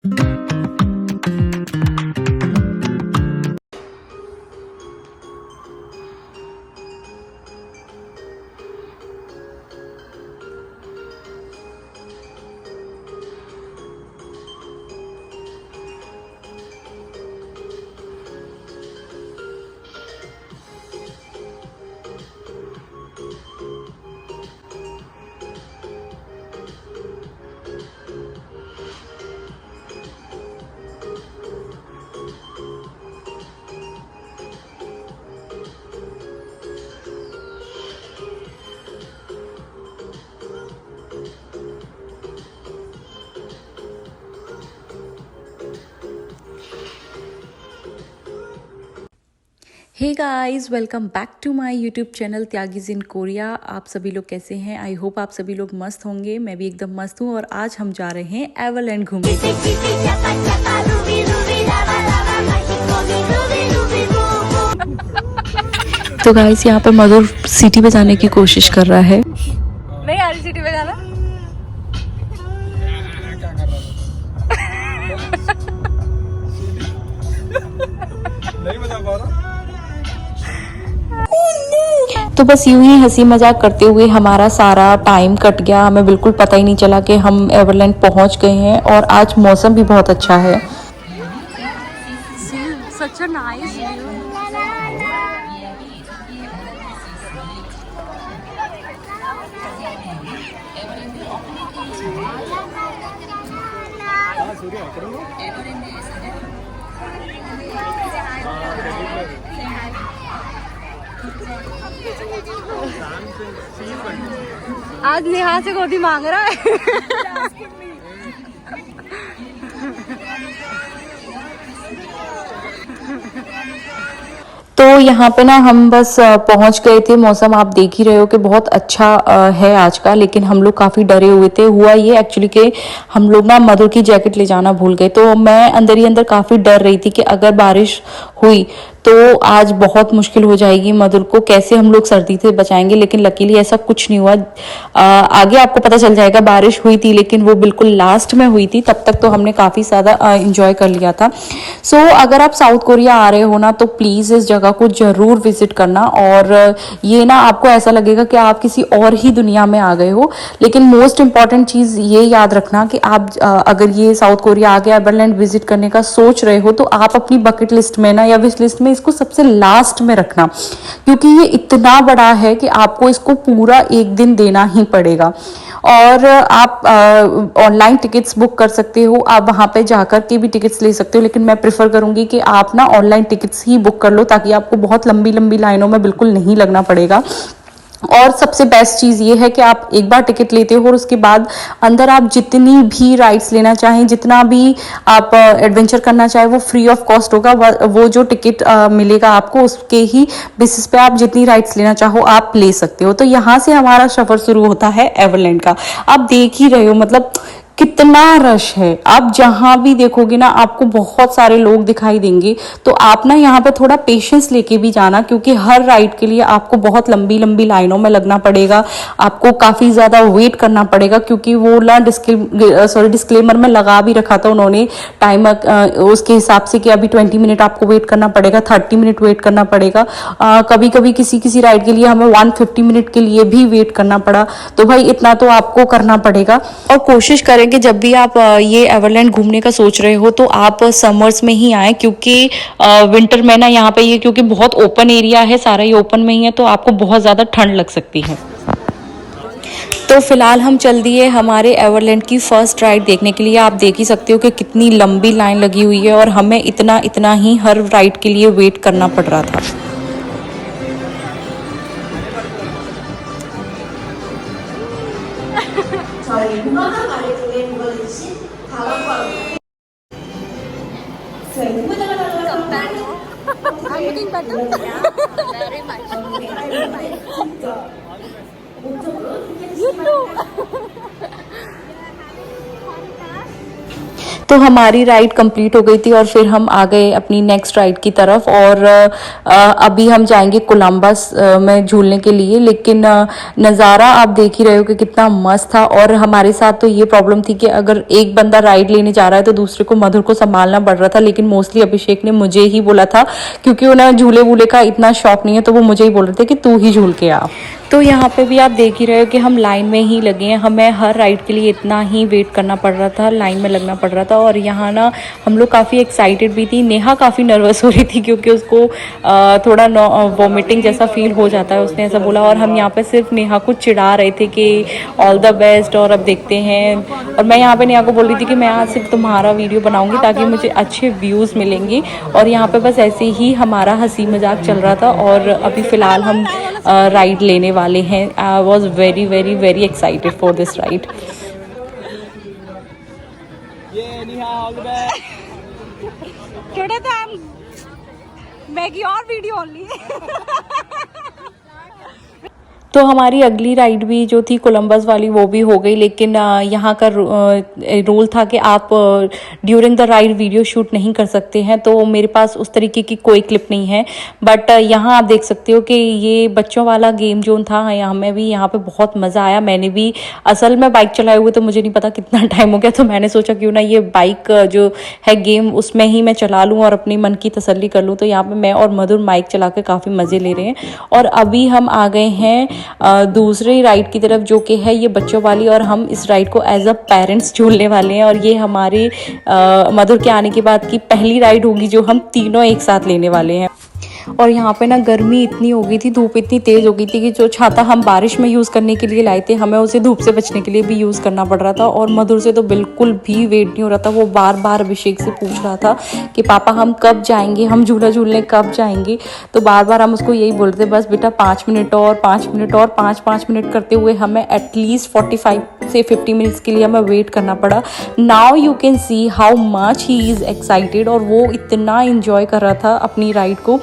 Hey guys, welcome back to my YouTube channel Tyagis in Korea. आप सभी लोग कैसे हैं? आई होप आप सभी लोग मस्त होंगे। मैं भी एकदम मस्त हूँ और आज हम जा रहे हैं एवरलैंड घूमने। तो गाइस यहाँ पे मधुर सिटी पे जाने की कोशिश कर रहा है। नहीं आ रही सिटी पे जाना। नहीं बता पा रहा। तो बस यूं ही हंसी मजाक करते हुए हमारा सारा टाइम कट गया। हमें बिल्कुल पता ही नहीं चला कि हम एवरलैंड पहुंच गए हैं और आज मौसम भी बहुत अच्छा है। Such a nice view. आज नेहा से गोदी मांग रहा है। तो यहाँ पे ना हम बस पहुँच गए थे। मौसम आप देख ही रहे हो कि बहुत अच्छा है आज का, लेकिन हम लोग काफ़ी डरे हुए थे। हुआ ये एक्चुअली कि हम लोग ना मधुर की जैकेट ले जाना भूल गए। तो मैं अंदर ही अंदर काफ़ी डर रही थी कि अगर बारिश हुई तो आज बहुत मुश्किल हो जाएगी मधुर को, कैसे हम लोग सर्दी से बचाएंगे। लेकिन लकीली ऐसा कुछ नहीं हुआ। आगे आपको पता चल जाएगा। बारिश हुई थी लेकिन वो बिल्कुल लास्ट में हुई थी, तब तक तो हमने काफ़ी ज़्यादा इंजॉय कर लिया था। सो अगर आप साउथ कोरिया आ रहे हो ना तो प्लीज़ इस जगह को ज़रूर विजिट करना। और ये ना आपको ऐसा लगेगा कि आप किसी और ही दुनिया में आ गए हो। लेकिन मोस्ट इंपॉर्टेंट चीज़ ये याद रखना कि आप अगर ये साउथ कोरिया आके एवरलैंड विजिट करने का सोच रहे हो तो आप अपनी बकेट लिस्ट में ना या विश लिस्ट में इसको सबसे लास्ट में रखना, क्योंकि ये इतना बड़ा है कि आपको इसको पूरा एक दिन देना ही पड़ेगा। और आप ऑनलाइन टिकट्स बुक कर सकते हो, आप वहाँ पे जाकर के भी टिकट्स ले सकते हो। लेकिन मैं प्रेफर करूँगी कि आप ना ऑनलाइन टिकट्स ही बुक कर लो, ताकि आपको बहुत लंबी लंबी लाइनों में बिल्कुल नहीं लगना पड़ेगा। और सबसे बेस्ट चीज़ ये है कि आप एक बार टिकट लेते हो और उसके बाद अंदर आप जितनी भी राइड्स लेना चाहें, जितना भी आप एडवेंचर करना चाहें, वो फ्री ऑफ कॉस्ट होगा। वो जो टिकट मिलेगा आपको उसके ही बेसिस पे आप जितनी राइड्स लेना चाहो आप ले सकते हो। तो यहाँ से हमारा सफ़र शुरू होता है एवरलैंड का। आप देख ही रहे हो मतलब कितना रश है। आप जहां भी देखोगे ना आपको बहुत सारे लोग दिखाई देंगे। तो आप ना यहाँ पे थोड़ा पेशेंस लेके भी जाना, क्योंकि हर राइड के लिए आपको बहुत लंबी लंबी लाइनों में लगना पड़ेगा। आपको काफ़ी ज़्यादा वेट करना पड़ेगा, क्योंकि वो ना डिस्क्लेमर में लगा भी रखा था उन्होंने टाइमर उसके हिसाब से कि अभी 20 मिनट आपको वेट करना पड़ेगा, 30 मिनट वेट करना पड़ेगा। कभी कभी किसी किसी राइड के लिए हमें 150 मिनट के लिए भी वेट करना पड़ा। तो भाई इतना तो आपको करना पड़ेगा। और कोशिश करें कि जब भी आप ये एवरलैंड घूमने का सोच रहे हो तो आप समर्स में ही आए, क्योंकि विंटर में ना यहाँ पे ये क्योंकि बहुत ओपन एरिया है, सारा ये ओपन में ही है, तो आपको बहुत ज़्यादा ठंड लग सकती है। तो फिलहाल हम चल दिए हमारे एवरलैंड की फर्स्ट राइड देखने के लिए। आप देख ही सकते हो कि कितनी लंबी लाइन लगी हुई है और हमें इतना इतना ही हर राइड के लिए वेट करना पड़ रहा था। I'm looking better. Very much. You too. तो हमारी राइड कंप्लीट हो गई थी और फिर हम आ गए अपनी नेक्स्ट राइड की तरफ। और अभी हम जाएंगे कोलंबस में झूलने के लिए। लेकिन नज़ारा आप देख ही रहे हो कि कितना मस्त था। और हमारे साथ तो ये प्रॉब्लम थी कि अगर एक बंदा राइड लेने जा रहा है तो दूसरे को मधुर को संभालना पड़ रहा था। लेकिन मोस्टली अभिषेक ने मुझे ही बोला था, क्योंकि उन्हें झूले वूले का इतना शौक नहीं है, तो वो मुझे ही बोल रहे थे कि तू ही झूल के आ। तो यहाँ पे भी आप देख ही रहे हो कि हम लाइन में ही लगे हैं। हमें हर राइड के लिए इतना ही वेट करना पड़ रहा था, लाइन में लगना पड़ रहा था। और यहाँ ना हम लोग काफ़ी एक्साइटेड भी थी। नेहा काफ़ी नर्वस हो रही थी क्योंकि उसको थोड़ा वॉमिटिंग जैसा फील हो जाता है, उसने ऐसा बोला। और हम यहाँ पे सिर्फ नेहा को चिढ़ा रहे थे कि ऑल द बेस्ट और अब देखते हैं। और मैं यहाँ पे नेहा को बोल रही थी कि मैं आज सिर्फ तुम्हारा वीडियो बनाऊँगी ताकि मुझे अच्छे व्यूज़ मिलेंगे। और यहाँ पर बस ऐसे ही हमारा हंसी मजाक चल रहा था। और अभी फ़िलहाल हम राइड लेने वाले हैं। I was very very very excited for this ride. Today I'm making your video only. तो हमारी अगली राइड भी जो थी कोलंबस वाली वो भी हो गई। लेकिन यहाँ का रूल था कि आप during the ride video shoot नहीं कर सकते हैं, तो मेरे पास उस तरीके की कोई क्लिप नहीं है। बट यहाँ आप देख सकते हो कि ये बच्चों वाला गेम जोन था। यहाँ में भी यहाँ पे बहुत मज़ा आया। मैंने भी असल में बाइक चलाए हुए तो मुझे नहीं पता कितना टाइम हो गया, तो मैंने सोचा क्यों ना ये बाइक जो है गेम उसमें ही मैं चला लूँ और अपनी मन की तसल्ली कर लूँ। तो यहाँ पर मैं और मधुर बाइक चला कर काफ़ी मज़े ले रहे हैं। और अभी हम आ गए हैं दूसरी राइड की तरफ, जो कि है ये बच्चों वाली। और हम इस राइड को एज अ पेरेंट्स झूलने वाले हैं। और ये हमारे मधुर के आने के बाद की पहली राइड होगी जो हम तीनों एक साथ लेने वाले हैं। और यहाँ पे ना गर्मी इतनी हो गई थी, धूप इतनी तेज़ हो गई थी कि जो छाता हम बारिश में यूज़ करने के लिए लाए थे, हमें उसे धूप से बचने के लिए भी यूज़ करना पड़ रहा था। और मधुर से तो बिल्कुल भी वेट नहीं हो रहा था। वो बार बार अभिषेक से पूछ रहा था कि पापा हम कब जाएंगे, हम झूला झूलने कब जाएंगे। तो बार बार हम उसको यही बोलते बस बेटा 5 मिनट और 5 मिनट और 5 मिनट करते हुए हमें एटलीस्ट 45 से 50 मिनट्स के लिए हमें वेट करना पड़ा। Now you can see how much he is excited. और वो इतना इन्जॉय कर रहा था अपनी राइड को।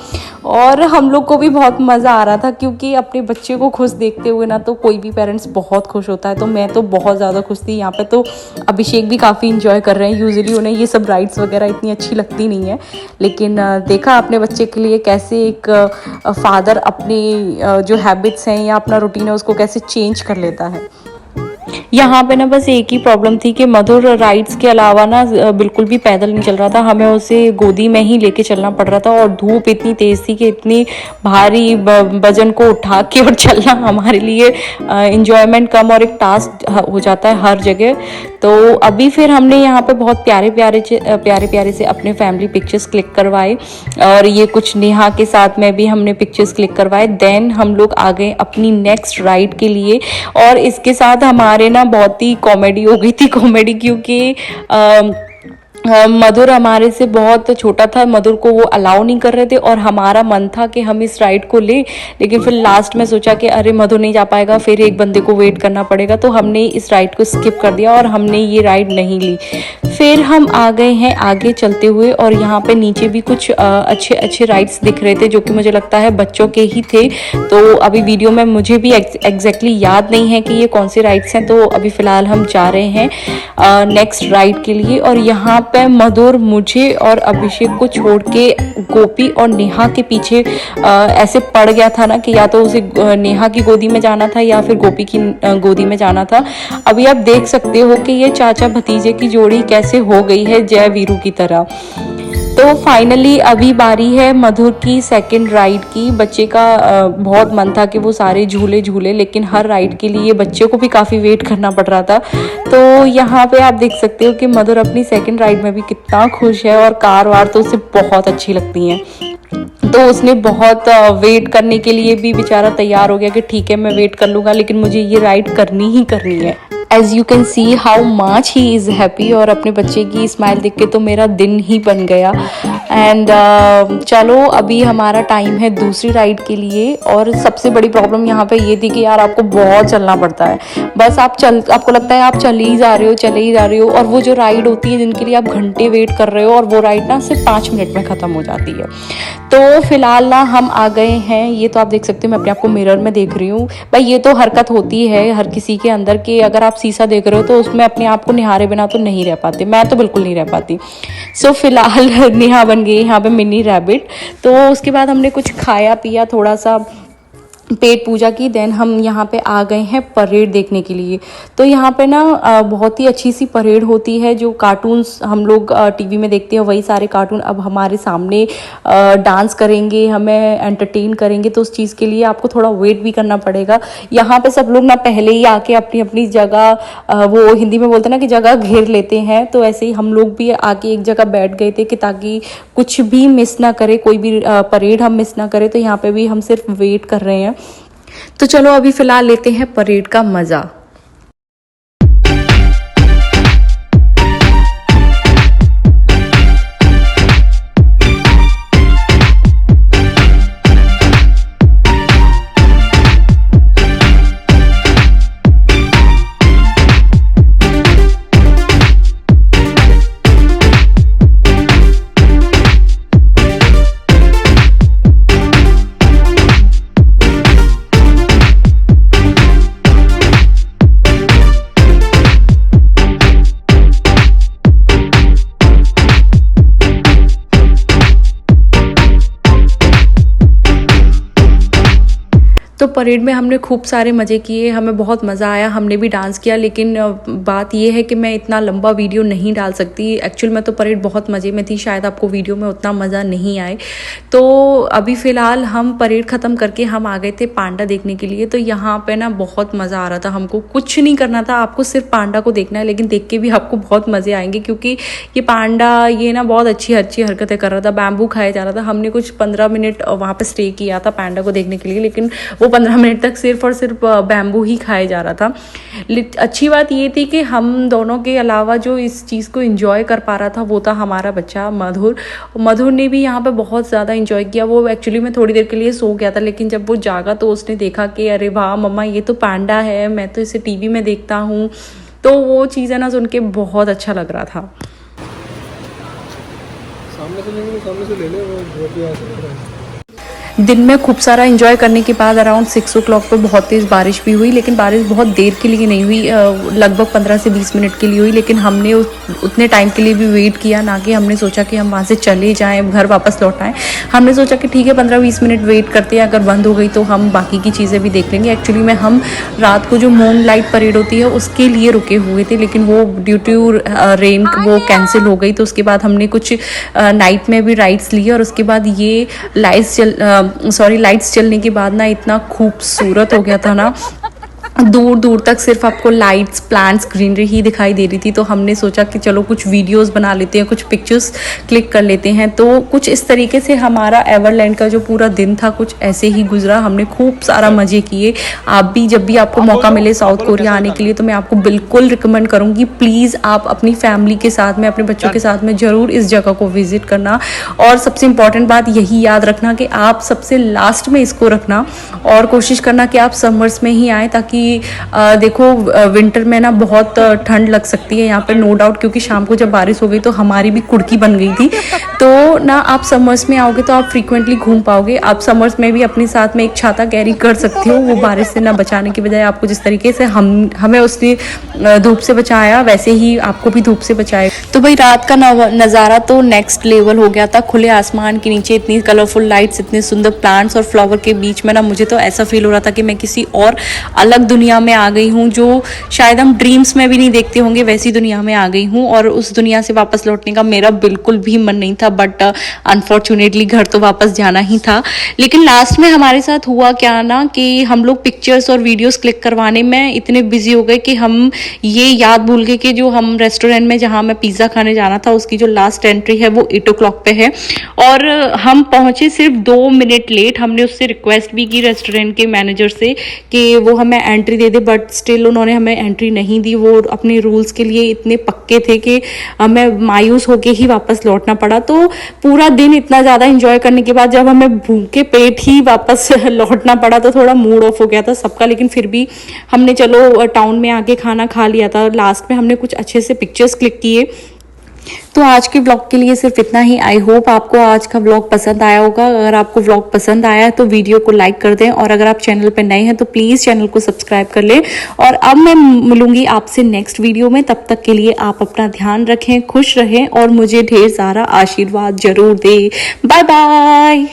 और हम लोग को भी बहुत मज़ा आ रहा था, क्योंकि अपने बच्चे को खुश देखते हुए ना तो कोई भी पेरेंट्स बहुत खुश होता है। तो मैं तो बहुत ज़्यादा खुश थी। यहाँ पे तो अभिषेक भी काफ़ी इन्जॉय कर रहे हैं। यूजुअली उन्हें ये सब राइड्स वगैरह इतनी अच्छी लगती नहीं है, लेकिन देखा अपने बच्चे के लिए कैसे एक फादर अपनी जो हैबिट्स हैं या अपना रूटीन है उसको कैसे चेंज कर लेता है। यहाँ पे ना बस एक ही प्रॉब्लम थी कि मधुर राइड्स के अलावा ना बिल्कुल भी पैदल नहीं चल रहा था। हमें उसे गोदी में ही लेके चलना पड़ रहा था। और धूप इतनी तेज़ थी कि इतनी भारी वजन को उठा के और चलना हमारे लिए इंजॉयमेंट कम और एक टास्क हो जाता है हर जगह। तो अभी फिर हमने यहाँ पे बहुत प्यारे प्यारे से अपने फैमिली पिक्चर्स क्लिक करवाए। और ये कुछ नेहा के साथ में भी हमने पिक्चर्स क्लिक करवाए। देन हम लोग आ गए अपनी नेक्स्ट राइड के लिए। और इसके साथ हमारे ना बहुत ही कॉमेडी हो गई थी। कॉमेडी क्योंकि मधुर हमारे से बहुत छोटा था, मधुर को वो अलाउ नहीं कर रहे थे। और हमारा मन था कि हम इस राइड को ले, लेकिन फिर लास्ट में सोचा कि अरे मधुर नहीं जा पाएगा, फिर एक बंदे को वेट करना पड़ेगा। तो हमने इस राइड को स्किप कर दिया और हमने ये राइड नहीं ली। फिर हम आ गए हैं आगे चलते हुए। और यहाँ पे नीचे भी कुछ अच्छे राइड्स दिख रहे थे जो कि मुझे लगता है बच्चों के ही थे। तो अभी वीडियो में मुझे भी एग्जैक्टली याद नहीं है कि ये कौन सी राइड्स हैं। तो अभी फ़िलहाल हम जा रहे हैं नेक्स्ट राइड के लिए। और यहाँ पे मधुर मुझे और अभिषेक को छोड़ के गोपी और नेहा के पीछे ऐसे पड़ गया था ना कि या तो उसे नेहा की गोदी में जाना था या फिर गोपी की गोदी में जाना था। अभी आप देख सकते हो कि ये चाचा भतीजे की जोड़ी कैसे हो गई है जय वीरू की तरह। तो फाइनली अभी बारी है मधुर की सेकंड राइड की। बच्चे का बहुत मन था कि वो सारे झूले, लेकिन हर राइड के लिए बच्चे को भी काफ़ी वेट करना पड़ रहा था। तो यहाँ पे आप देख सकते हो कि मधुर अपनी सेकंड राइड में भी कितना खुश है। और कार वार तो उसे बहुत अच्छी लगती हैं। तो उसने बहुत वेट करने के लिए भी बेचारा तैयार हो गया कि ठीक है मैं वेट कर लूँगा, लेकिन मुझे ये राइड करनी ही करनी है। As you can see how much he is happy. और अपने बच्चे की स्माइल देख के तो मेरा दिन ही बन गया। एंड चलो अभी हमारा टाइम है दूसरी राइड के लिए। और सबसे बड़ी प्रॉब्लम यहाँ पे ये थी कि यार आपको बहुत चलना पड़ता है, बस आपको लगता है आप चले ही जा रहे हो और वो जो राइड होती है जिनके लिए आप घंटे वेट कर रहे हो और वो राइड ना सिर्फ 5 मिनट में ख़त्म हो जाती है। तो फिलहाल ना हम आ गए हैं, ये तो आप देख सकते हो, मैं अपने आप को मिरर में देख रही हूँ। भाई ये तो हरकत होती है हर किसी के अंदर कि अगर आप शीशा देख रहे हो तो उसमें अपने आप को निहारे बिना तो नहीं रह पाते, मैं तो बिल्कुल नहीं रह पाती। सो फिलहाल नेहा बन गई यहाँ पे मिनी रैबिट। तो उसके बाद हमने कुछ खाया पिया, थोड़ा सा पेट पूजा की, देन हम यहाँ पे आ गए हैं परेड देखने के लिए। तो यहाँ पे ना बहुत ही अच्छी सी परेड होती है, जो कार्टून्स हम लोग टीवी में देखते हैं वही सारे कार्टून अब हमारे सामने डांस करेंगे, हमें एंटरटेन करेंगे। तो उस चीज़ के लिए आपको थोड़ा वेट भी करना पड़ेगा। यहाँ पे सब लोग ना पहले ही आके अपनी अपनी जगह, वो हिंदी में बोलते हैं ना कि जगह घेर लेते हैं, तो ऐसे ही हम लोग भी आके एक जगह बैठ गए थे कि ताकि कुछ भी मिस ना करे, कोई भी परेड हम मिस ना करें। तो यहाँ पे भी हम सिर्फ वेट कर रहे हैं। तो चलो अभी फिलहाल लेते हैं परेड का मजा। तो परेड में हमने खूब सारे मज़े किए, हमें बहुत मज़ा आया, हमने भी डांस किया। लेकिन बात यह है कि मैं इतना लंबा वीडियो नहीं डाल सकती। एक्चुअल में तो परेड बहुत मज़े में थी, शायद आपको वीडियो में उतना मज़ा नहीं आए। तो अभी फ़िलहाल हम परेड ख़त्म करके हम आ गए थे पांडा देखने के लिए। तो यहाँ पे ना बहुत मज़ा आ रहा था, हमको कुछ नहीं करना था, आपको सिर्फ पांडा को देखना है। लेकिन देख के भी आपको बहुत मज़े आएंगे, क्योंकि ये पांडा ये ना बहुत अच्छी हरकतें कर रहा था, बैम्बू खाया जा रहा था। हमने कुछ 15 मिनट वहाँ पर स्टे किया था पांडा को देखने के लिए, लेकिन वो 15 मिनट तक सिर्फ और सिर्फ बैम्बू ही खाया जा रहा था। अच्छी बात ये थी कि हम दोनों के अलावा जो इस चीज़ को एंजॉय कर पा रहा था वो था हमारा बच्चा मधुर ने भी यहाँ पे बहुत ज़्यादा एंजॉय किया। वो एक्चुअली में थोड़ी देर के लिए सो गया था, लेकिन जब वो जागा तो उसने देखा कि अरे वाह मम्मा ये तो पांडा है, मैं तो इसे टीवी में देखता हूँ। तो वो चीज़ें ना सुन के बहुत अच्छा लग रहा था। सामने से लेंगे, सामने से ले ले, वो बहुत ही आसान है। दिन में खूब सारा एंजॉय करने के बाद अराउंड 6 o'clock पर बहुत तेज़ बारिश भी हुई, लेकिन बारिश बहुत देर के लिए नहीं हुई, लगभग 15 से 20 मिनट के लिए हुई। लेकिन हमने उतने टाइम के लिए भी वेट किया, ना कि हमने सोचा कि हम वहाँ से चले जाएं, घर वापस लौट आएँ। हमने सोचा कि ठीक है 15-20 मिनट वेट करते हैं, अगर बंद हो गई तो हम बाकी की चीज़ें भी देख लेंगे। एक्चुअली में हम रात को जो मून लाइट परेड होती है उसके लिए रुके हुए थे, लेकिन वो ड्यू टू रेन वो कैंसिल हो गई। तो उसके बाद हमने कुछ नाइट में भी राइड्स लिए, और उसके बाद ये लाइट्स चलने के बाद ना इतना खूबसूरत हो गया था ना, दूर दूर तक सिर्फ आपको लाइट्स, प्लांट्स, ग्रीनरी ही दिखाई दे रही थी। तो हमने सोचा कि चलो कुछ वीडियोस बना लेते हैं, कुछ पिक्चर्स क्लिक कर लेते हैं। तो कुछ इस तरीके से हमारा एवरलैंड का जो पूरा दिन था कुछ ऐसे ही गुजरा। हमने खूब सारा मज़े किए। आप भी जब भी आपको मौका मिले साउथ कोरिया आने के लिए तो मैं आपको बिल्कुल रिकमेंड करूँगी, प्लीज़ आप अपनी फैमिली के साथ में, अपने बच्चों के साथ में ज़रूर इस जगह को विज़िट करना। और सबसे इम्पॉर्टेंट बात यही याद रखना कि आप सबसे लास्ट में इसको रखना, और कोशिश करना कि आप समर्स में ही आएँ, ताकि देखो विंटर में ना बहुत ठंड लग सकती है यहाँ पर, नो डाउट, क्योंकि शाम को जब बारिश हो गई तो हमारी भी कुड़की बन गई थी। तो ना आप समर्स में आओगे तो आप फ्रीक्वेंटली घूम पाओगे। आप समर्स में भी अपने साथ में एक छाता कैरी कर सकते हो, वो बारिश से ना बचाने की बजाय आपको जिस तरीके से हमें उसने धूप से बचाया वैसे ही आपको भी धूप से बचाए। तो भाई रात का नज़ारा तो नेक्स्ट लेवल हो गया था। खुले आसमान के नीचे इतनी कलरफुल लाइट्स, इतने सुंदर प्लांट्स और फ्लावर के बीच में ना मुझे तो ऐसा फील हो रहा था कि मैं किसी और अलग दुनिया में आ गई हूँ, जो शायद हम ड्रीम्स में भी नहीं देखते होंगे, वैसी दुनिया में आ गई हूँ। और उस दुनिया से वापस लौटने का मेरा बिल्कुल भी मन नहीं था, बट अनफॉर्चुनेटली घर तो वापस जाना ही था। लेकिन लास्ट में हमारे साथ हुआ क्या ना कि हम लोग पिक्चर्स और वीडियोस क्लिक करवाने में इतने बिजी हो गए कि हम ये याद भूल गए कि जो हम रेस्टोरेंट में जहाँ मैं पिज़्ज़ा खाने जाना था उसकी जो लास्ट एंट्री है वो 8 o'clock पे है, और हम पहुँचे सिर्फ 2 मिनट लेट। हमने उससे रिक्वेस्ट भी की रेस्टोरेंट के मैनेजर से कि वो हमें entry entry they they, but still उन्होंने हमें एंट्री नहीं दी। वो अपने रूल्स के लिए इतने पक्के थे कि हमें मायूस होके ही वापस लौटना पड़ा। तो पूरा दिन इतना ज़्यादा एंजॉय करने के बाद जब हमें भूखे पेट ही वापस लौटना पड़ा तो थोड़ा मूड ऑफ हो गया था सबका। लेकिन फिर भी हमने चलो टाउन में आके खाना खा लिया था। लास्ट में हमने कुछ अच्छे से पिक्चर्स क्लिक किए। तो आज के व्लॉग के लिए सिर्फ इतना ही। आई होप आपको आज का व्लॉग पसंद आया होगा। अगर आपको व्लॉग पसंद आया है तो वीडियो को लाइक कर दें, और अगर आप चैनल पर नए हैं तो प्लीज़ चैनल को सब्सक्राइब कर लें। और अब मैं मिलूंगी आपसे नेक्स्ट वीडियो में। तब तक के लिए आप अपना ध्यान रखें, खुश रहें और मुझे ढेर सारा आशीर्वाद जरूर दें। Bye bye.